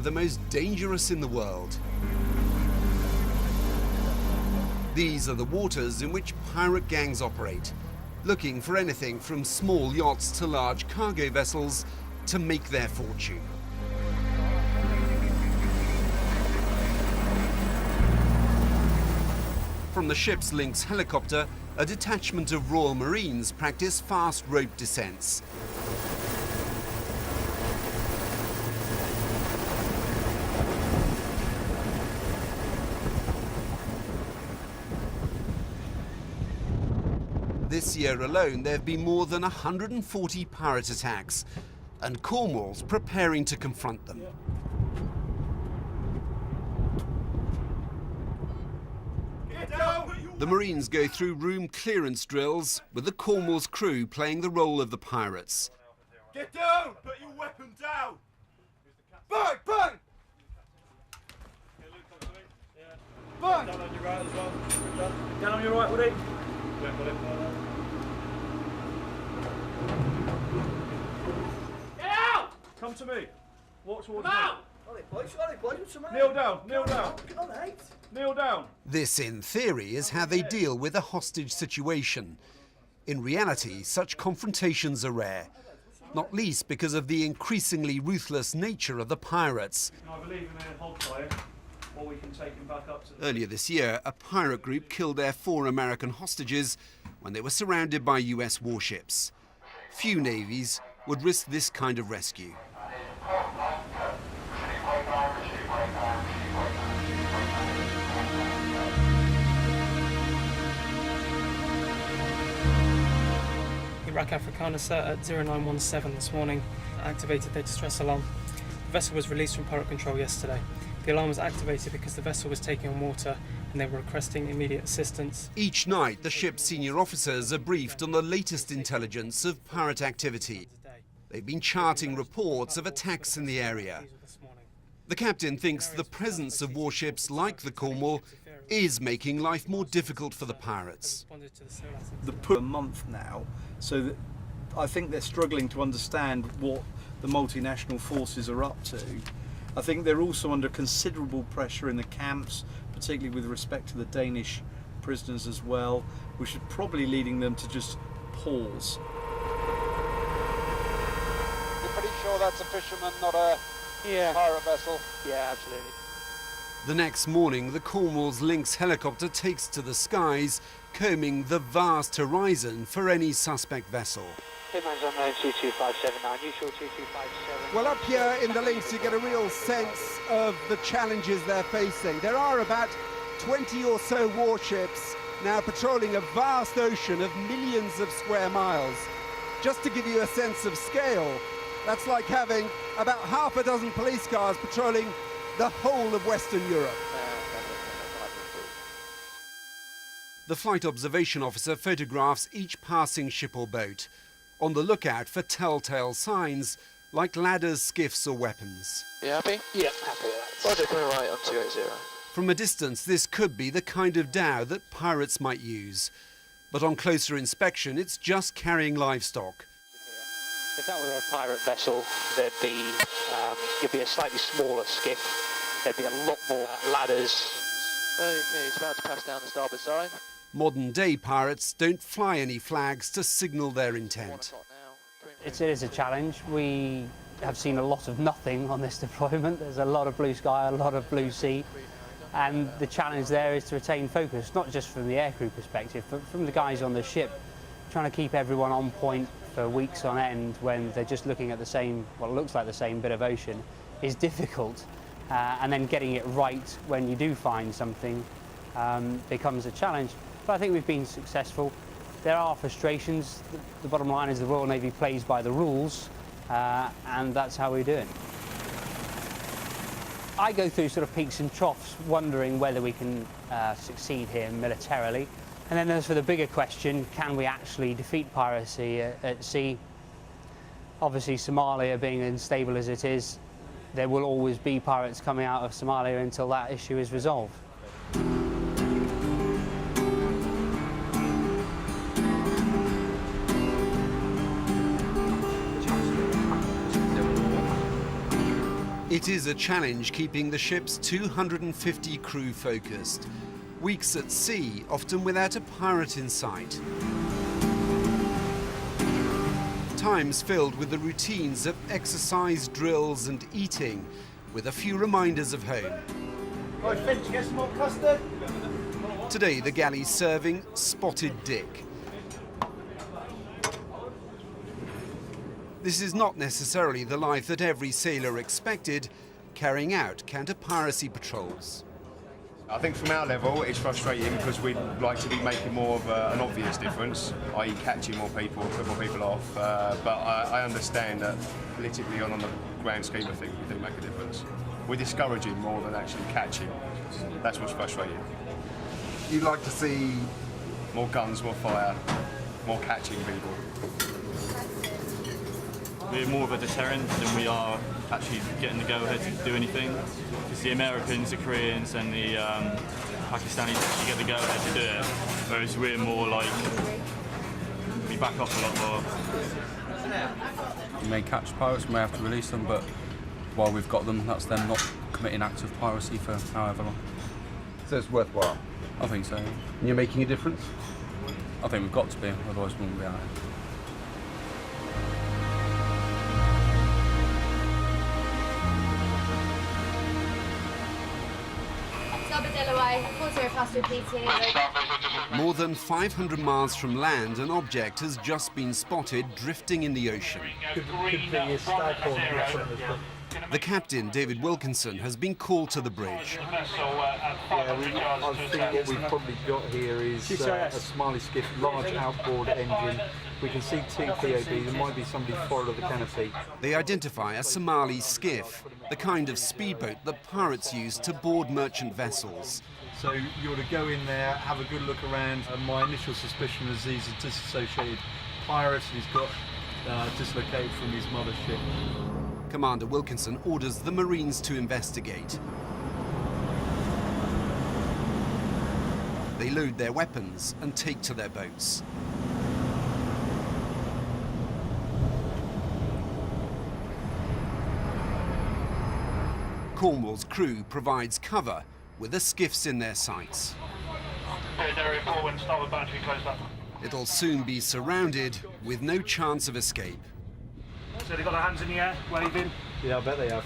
now the most dangerous in the world. These are the waters in which pirate gangs operate, looking for anything from small yachts to large cargo vessels to make their fortune. From the ship's Lynx helicopter, a detachment of Royal Marines practice fast rope descents. This year alone, there have been more than 140 pirate attacks, and Cornwall's preparing to confront them. The Marines go through room clearance drills, with the Cornwall's crew playing the role of the pirates. Get down! Put your weapon down! Bang! Bang! Bang! Down on your right as well. Down on your right, Woody. Get out! Come to me. Walk towards me. Kneel down, kneel down. Kneel down. This, in theory, is how they deal with a hostage situation. In reality, such confrontations are rare, not least because of the increasingly ruthless nature of the pirates. I believe in a hold fire, or we can take him back up to the... Earlier this year, a pirate group killed their 4 American hostages when they were surrounded by US warships. Few navies would risk this kind of rescue. Iraq Afrikaner at 0917 this morning activated their distress alarm. The vessel was released from pirate control yesterday. The alarm was activated because the vessel was taking on water and they were requesting immediate assistance. Each night, the ship's senior officers are briefed on the latest intelligence of pirate activity. They've been charting reports of attacks in the area. The captain thinks the presence of warships like the Cornwall is making life more difficult for the pirates. A month now, so that I think they're struggling to understand what the multinational forces are up to. I think they're also under considerable pressure in the camps, particularly with respect to the Danish prisoners as well, which is probably leading them to just pause. You're pretty sure that's a fisherman, not a pirate vessel? Yeah, absolutely. The next morning, the Cornwall's Lynx helicopter takes to the skies, combing the vast horizon for any suspect vessel. Hitman's unknown 22579, usual 2257. Well, up here in the Lynx, you get a real sense of the challenges they're facing. There are about 20 or so warships now patrolling a vast ocean of millions of square miles. Just to give you a sense of scale, that's like having about half a dozen police cars patrolling the whole of Western Europe. The flight observation officer photographs each passing ship or boat, on the lookout for telltale signs like ladders, skiffs or weapons. You happy? Yep, happy with that. Roger, go right on 280. From a distance, this could be the kind of dhow that pirates might use. But on closer inspection, it's just carrying livestock. If that were a pirate vessel, there'd be it'd be a slightly smaller skiff. There'd be a lot more ladders. Oh, yeah, he's about to pass down the starboard side. Modern-day pirates don't fly any flags to signal their intent. It is a challenge. We have seen a lot of nothing on this deployment. There's a lot of blue sky, a lot of blue sea. And the challenge there is to retain focus, not just from the aircrew perspective, but from the guys on the ship, trying to keep everyone on point for weeks on end when they're just looking at the same, what looks like the same bit of ocean, is difficult. And then getting it right when you do find something becomes a challenge. But I think we've been successful. There are frustrations. The bottom line is the Royal Navy plays by the rules, and that's how we do it. I go through sort of peaks and troughs, wondering whether we can succeed here militarily. And then there's for the bigger question, can we actually defeat piracy at sea? Obviously, Somalia being unstable as it is, there will always be pirates coming out of Somalia until that issue is resolved. It is a challenge keeping the ship's 250 crew focused. Weeks at sea, often without a pirate in sight. Times filled with the routines of exercise, drills and eating, with a few reminders of home. Right, Finch, get some more custard. Today the galley's serving spotted dick. This is not necessarily the life that every sailor expected, carrying out counter-piracy patrols. I think from our level it's frustrating because we'd like to be making more of an obvious difference, i.e. catching more people, put more people off, but I understand that politically on the grand scheme of things we do make a difference. We're discouraging more than actually catching. That's what's frustrating. You'd like to see more guns, more fire, more catching people. We're more of a deterrent than we are actually getting the go-ahead to do anything. Because the Americans, the Koreans and the Pakistanis actually get the go-ahead to do it, whereas we're more like, we back off a lot more. We may catch pirates, we may have to release them, but while we've got them, that's them not committing acts of piracy for however long. so it's worthwhile. I think so. And you're making a difference? I think we've got to be, otherwise we wouldn't be out here. More than 500 miles from land, an object has just been spotted drifting in the ocean. The captain, David Wilkinson, has been called to the bridge. I think what we've probably got here is a Somali skiff, large outboard engine. We can see two POB, there might be somebody forward of the canopy. They identify a Somali skiff, the kind of speedboat that pirates use to board merchant vessels. So you ought to go in there, have a good look around. My initial suspicion is he's a disassociated pirate. He's got dislocated from his mothership. Commander Wilkinson orders the Marines to investigate. They load their weapons and take to their boats. Cornwall's crew provides cover with the skiffs in their sights. It'll soon be surrounded with no chance of escape. So they've got their hands in the air, waving. Yeah, I bet they have.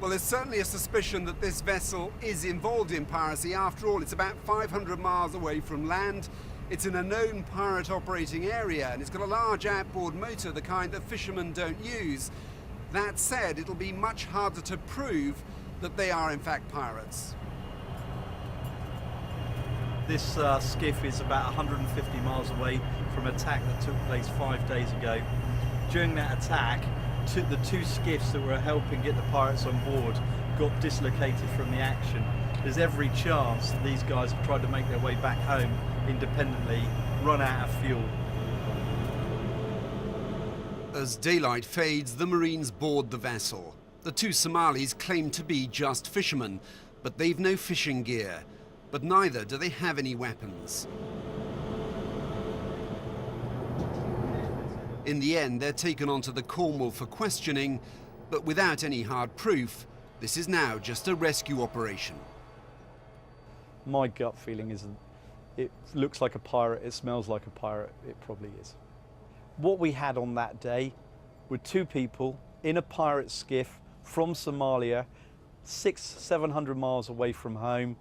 Well, there's certainly a suspicion that this vessel is involved in piracy. After all, it's about 500 miles away from land. It's in a known pirate operating area, and it's got a large outboard motor, the kind that fishermen don't use. That said, it'll be much harder to prove that they are in fact pirates. This skiff is about 150 miles away from an attack that took place 5 days ago. During that attack, the two skiffs that were helping get the pirates on board got dislocated from the action. There's every chance that these guys have tried to make their way back home independently, run out of fuel. As daylight fades, the Marines board the vessel. The two Somalis claim to be just fishermen, but they've no fishing gear. But neither do they have any weapons. In the end, they're taken onto the Cornwall for questioning, but without any hard proof, this is now just a rescue operation. My gut feeling is it looks like a pirate, it smells like a pirate, it probably is. What we had on that day were two people in a pirate skiff from Somalia, 600-700 miles away from home,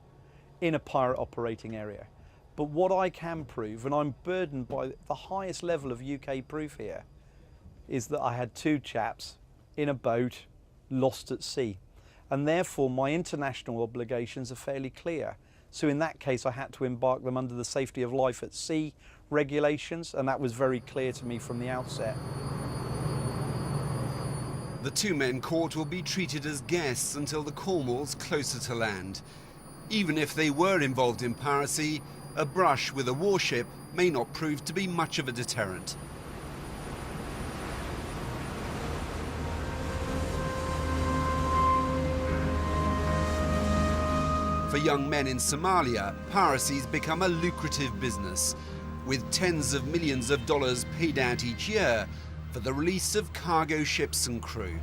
in a pirate operating area. But what I can prove, and I'm burdened by the highest level of UK proof here, is that I had two chaps in a boat lost at sea. And therefore my international obligations are fairly clear. So in that case I had to embark them under the safety of life at sea regulations, and that was very clear to me from the outset. The two men caught will be treated as guests until the Cornwall's closer to land. Even if they were involved in piracy, a brush with a warship may not prove to be much of a deterrent. For young men in Somalia, piracy's become a lucrative business, with tens of millions of dollars paid out each year for the release of cargo ships and crew.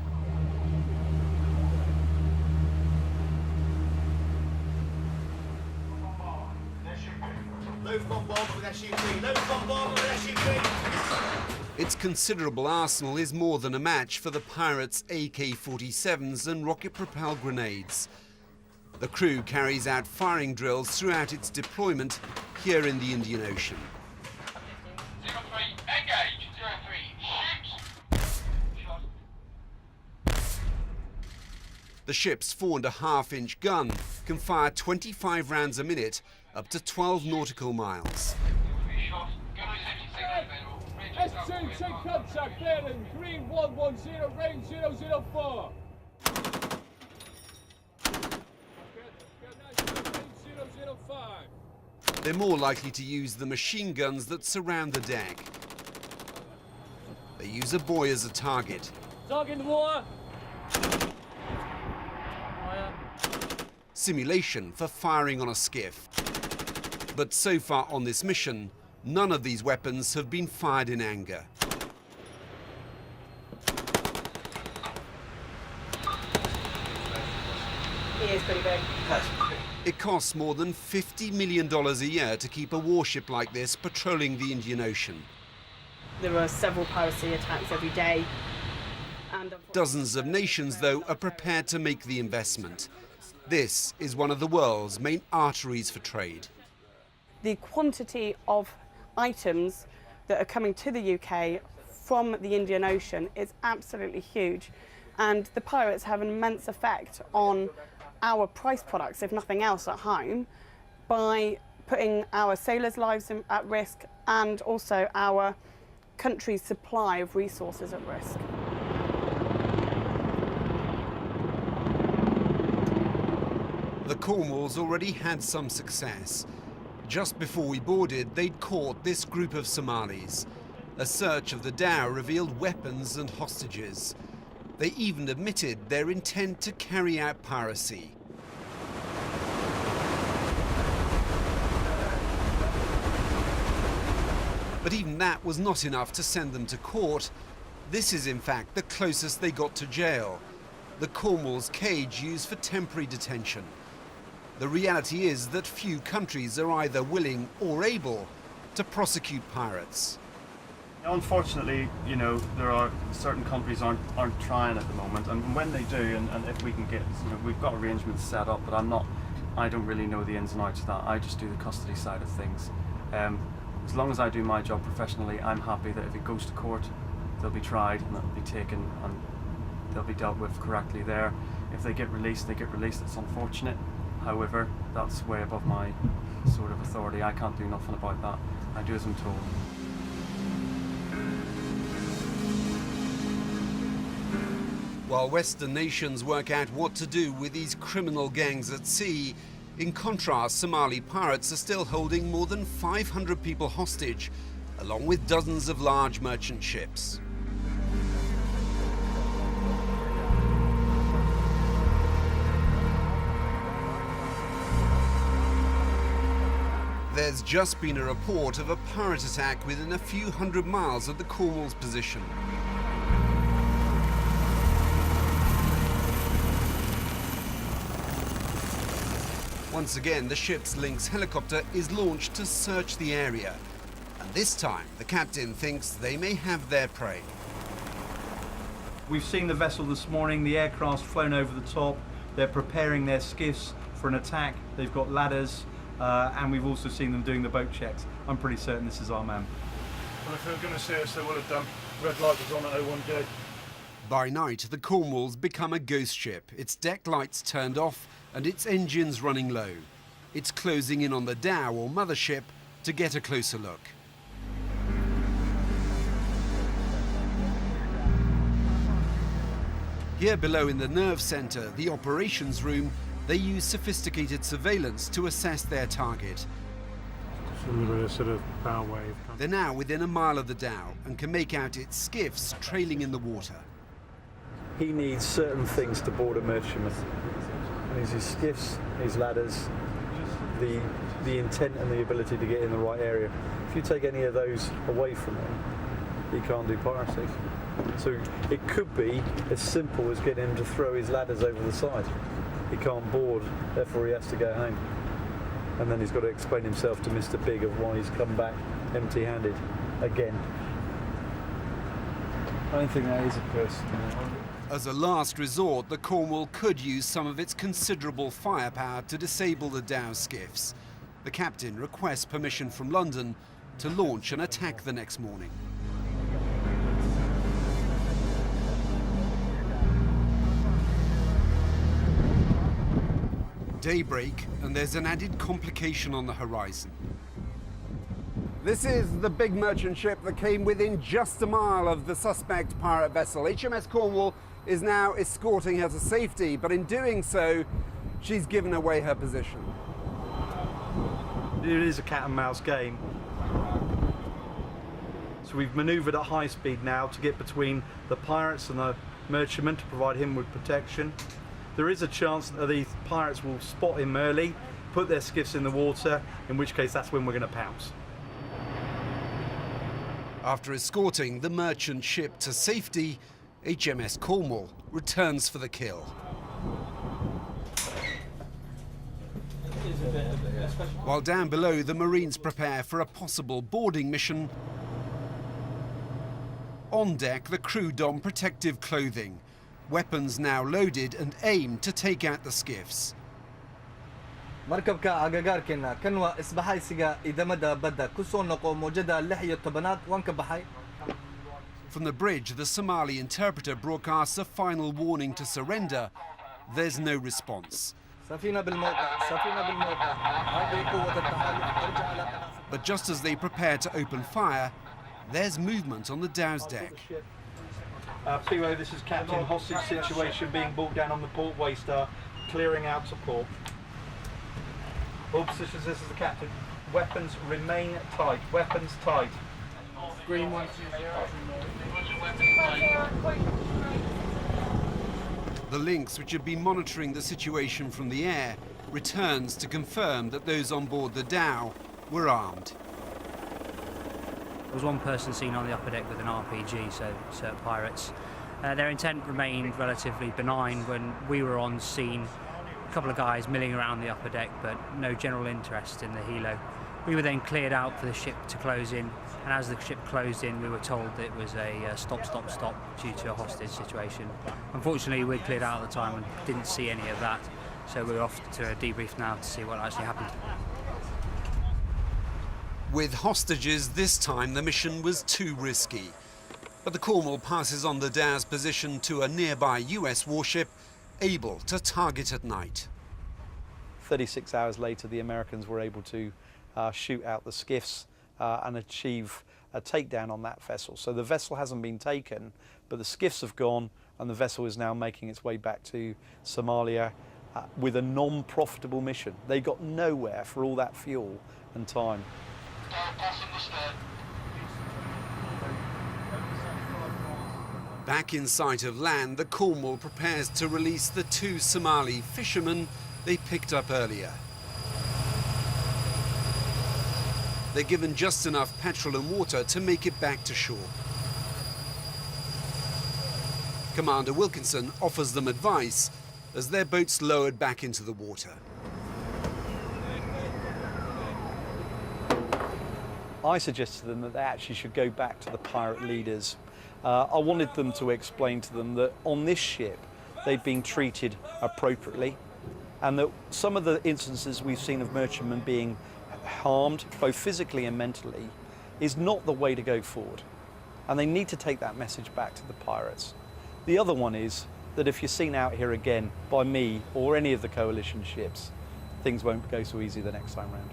Loads on board with SUV. Loads on board with SUV. Its considerable arsenal is more than a match for the pirates' AK-47s and rocket-propelled grenades. The crew carries out firing drills throughout its deployment here in the Indian Ocean. 03, engage. 03, shoot. The ship's 4.5-inch gun can fire 25 rounds a minute, up to 12 nautical miles. S2, take contact, bearing, green 110, range 004. They're more likely to use the machine guns that surround the deck. They use a buoy as a target. Dog in the water. Simulation for firing on a skiff. But so far on this mission, none of these weapons have been fired in anger. He is pretty big. It costs more than $50 million a year to keep a warship like this patrolling the Indian Ocean. There are several piracy attacks every day. And Dozens of nations, though, are prepared to make the investment. This is one of the world's main arteries for trade. the quantity of items that are coming to the UK from the Indian Ocean is absolutely huge. And the pirates have an immense effect on our price products, if nothing else, at home, by putting our sailors' lives at risk and also our country's supply of resources at risk. The Cornwalls already had some success. Just before we boarded, they'd caught this group of Somalis. A search of the dhow revealed weapons and hostages. They even admitted their intent to carry out piracy. But even that was not enough to send them to court. This is in fact the closest they got to jail. The Cornwalls cage used for temporary detention. The reality is that few countries are either willing or able to prosecute pirates. Unfortunately, you know, there are certain countries aren't trying at the moment, and when they do, and if we can get, you know, we've got arrangements set up, but I don't really know the ins and outs of that. I just do the custody side of things. As long as I do my job professionally, I'm happy that if it goes to court, they'll be tried and they'll be taken and they'll be dealt with correctly there. If they get released, they get released. It's unfortunate. However, that's way above my sort of authority. I can't do nothing about that. I do as I'm told. While Western nations work out what to do with these criminal gangs at sea, in contrast, Somali pirates are still holding more than 500 people hostage, along with dozens of large merchant ships. There's just been a report of a pirate attack within a few hundred miles of the Cornwalls' position. Once again, the ship's Lynx helicopter is launched to search the area. And this time, the captain thinks they may have their prey. We've seen the vessel this morning, the aircraft's flown over the top. They're preparing their skiffs for an attack. They've got ladders, and we've also seen them doing the boat checks. I'm pretty certain this is our man. Well, if they were going to see us, they would have done. Red light was on at 01J. By night, the Cornwalls become a ghost ship, its deck lights turned off and its engines running low. It's closing in on the dhow or mothership to get a closer look. Here below in the nerve centre, the operations room, they use sophisticated surveillance to assess their target. Sort of bow wave. They're now within a mile of the dhow and can make out its skiffs trailing in the water. He needs certain things to board a merchantman. He's his skiffs, his ladders, the intent and the ability to get in the right area. If you take any of those away from him, he can't do piracy. So it could be as simple as getting him to throw his ladders over the side. He can't board, therefore he has to go home. And then he's got to explain himself to Mr. Big of why he's come back empty-handed again. I don't think that is a person. As a last resort, the Cornwall could use some of its considerable firepower to disable the Dow skiffs. The captain requests permission from London to launch an attack the next morning. Daybreak, and there's an added complication on the horizon. This is the big merchant ship that came within just a mile of the suspect pirate vessel. HMS Cornwall is now escorting her to safety, but in doing so, she's given away her position. It is a cat and mouse game. So we've manoeuvred at high speed now to get between the pirates and the merchantman to provide him with protection. There is a chance that these pirates will spot him early, put their skiffs in the water, in which case that's when we're going to pounce. After escorting the merchant ship to safety, HMS Cornwall returns for the kill. While down below, the Marines prepare for a possible boarding mission. On deck, the crew don protective clothing, weapons now loaded and aimed to take out the skiffs. مركب كأجاجار كنا كنوا إصبحي سجا إذا مدى بدا كسونكو موجودة لحية تبنات وانكبحي. From the bridge, the Somali interpreter broadcasts a final warning to surrender. There's no response. سفينة بالموقع سفينة بالموقع هذه قوة التحالف ارجع على قناة. But just as they prepare to open fire, there's movement on the Dow's deck. PO, this is Captain. Hostage situation being brought down on the port waystar, clearing out to port. All positions, this is the captain. Weapons remain tight. Weapons tight. Green 120. The Lynx, which had been monitoring the situation from the air, returns to confirm that those on board the Dow were armed. There was one person seen on the upper deck with an RPG, so pirates. Their intent remained relatively benign when we were on scene. A couple of guys milling around the upper deck, but no general interest in the helo. We were then cleared out for the ship to close in, and as the ship closed in, we were told that it was a stop due to a hostage situation. Unfortunately, we cleared out at the time and didn't see any of that, so we're off to a debrief now to see what actually happened. With hostages, this time the mission was too risky. But the Cornwall passes on the Dow's position to a nearby US warship, able to target at night. 36 hours later, the Americans were able to shoot out the skiffs and achieve a takedown on that vessel. So the vessel hasn't been taken, but the skiffs have gone, and the vessel is now making its way back to Somalia with a non-profitable mission. They got nowhere for all that fuel and time. Back in sight of land, the Cornwall prepares to release the two Somali fishermen they picked up earlier. They're given just enough petrol and water to make it back to shore. Commander Wilkinson offers them advice as their boat's lowered back into the water. I suggested to them that they actually should go back to the pirate leaders. I wanted them to explain to them that on this ship they've been treated appropriately, and that some of the instances we've seen of merchantmen being harmed, both physically and mentally, is not the way to go forward. And they need to take that message back to the pirates. The other one is that if you're seen out here again by me or any of the coalition ships, things won't go so easy the next time round.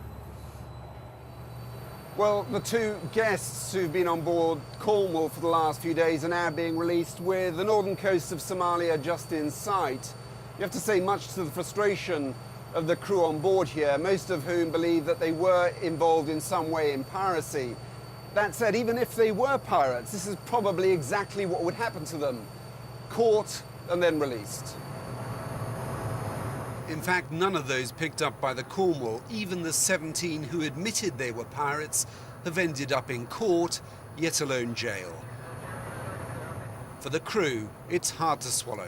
Well, the two guests who've been on board Cornwall for the last few days are now being released with the northern coast of Somalia just in sight. You have to say, much to the frustration of the crew on board here, most of whom believe that they were involved in some way in piracy. That said, even if they were pirates, this is probably exactly what would happen to them. Caught and then released. In fact, none of those picked up by the Cornwall, even the 17 who admitted they were pirates, have ended up in court, yet alone jail. For the crew, it's hard to swallow.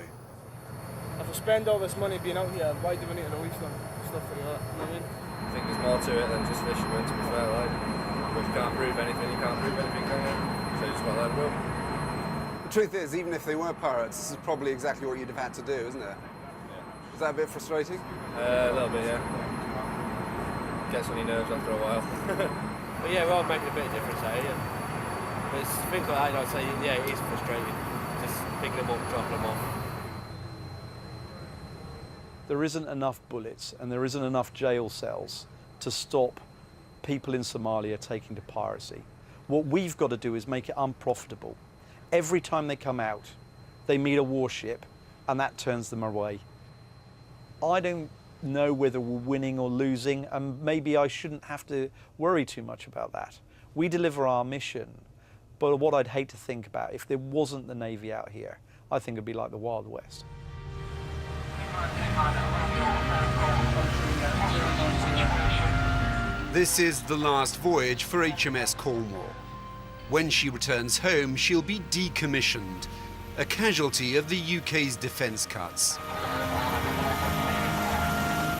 we spend all this money being out here, why do we need to release them? Stuff like that, you know what I mean? I think there's more to it than just fishermen, to be fair, like, if you can't prove anything, you can't prove anything, can you? So you just got to let them go. The truth is, even if they were pirates, this is probably exactly what you'd have had to do, isn't it? Yeah. Is that a bit frustrating? A little bit, yeah. Gets on your nerves after a while. But yeah, we are making a bit of difference, eh? But it's things like that, I'd say, yeah, it is frustrating. Just picking them up, dropping them off. There isn't enough bullets and there isn't enough jail cells to stop people in Somalia taking to piracy. What we've got to do is make it unprofitable. Every time they come out, they meet a warship and that turns them away. I don't know whether we're winning or losing, and maybe I shouldn't have to worry too much about that. We deliver our mission, but what I'd hate to think about, if there wasn't the Navy out here, I think it'd be like the Wild West. This is the last voyage for HMS Cornwall. When she returns home, she'll be decommissioned, a casualty of the UK's defence cuts.